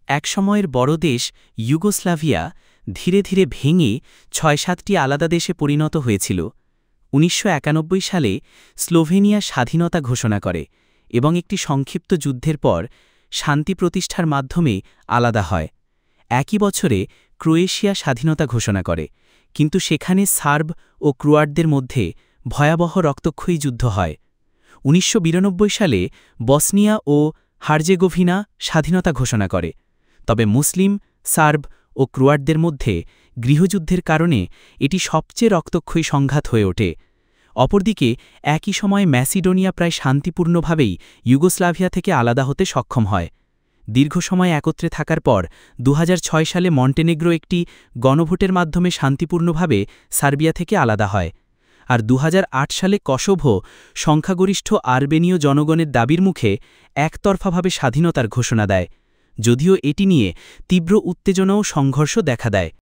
একসময়ের বড় দেশ ইউগোস্লাভিয়া ধীরে ধীরে ভেঙে ৬-৭টি আলাদা দেশে পরিণত হয়েছিল। ১৯৯১ সালে স্লোভেনিয়া স্বাধীনতা ঘোষণা করে এবং একটি সংক্ষিপ্ত যুদ্ধের পর শান্তি প্রতিষ্ঠার মাধ্যমে আলাদা হয়। একই বছরে ক্রোয়েশিয়া স্বাধীনতা ঘোষণা করে, কিন্তু সেখানে সার্ব ও ক্রোয়াটদের মধ্যে ভয়াবহ রক্তক্ষয়ী যুদ্ধ হয়। ১৯৯২ সালে বসনিয়া ও হার্জেগোভিনা স্বাধীনতা ঘোষণা করে, তবে মুসলিম, সার্ব ও ক্রোয়াটদের মধ্যে গৃহযুদ্ধের কারণে এটি সবচেয়ে রক্তক্ষয়ী সংঘাত হয়ে ওঠে। অপরদিকে একই সময়ে ম্যাসিডোনিয়া প্রায় শান্তিপূর্ণভাবেই ইউগোস্লাভিয়া থেকে আলাদা হতে সক্ষম হয়। দীর্ঘ সময় একত্রে থাকার পর ২০০৬ সালে মন্টেনেগ্রো একটি গণভোটের মাধ্যমে শান্তিপূর্ণভাবে সার্বিয়া থেকে আলাদা হয়। আর ২০০৮ সালে কসোভো সংখ্যাগরিষ্ঠ আরবেনীয় জনগণের দাবির মুখে একতরফাভাবে স্বাধীনতার ঘোষণা দেয়, যদিও এটি নিয়ে তীব্র উত্তেজনা ও সংঘর্ষ দেখা দেয়।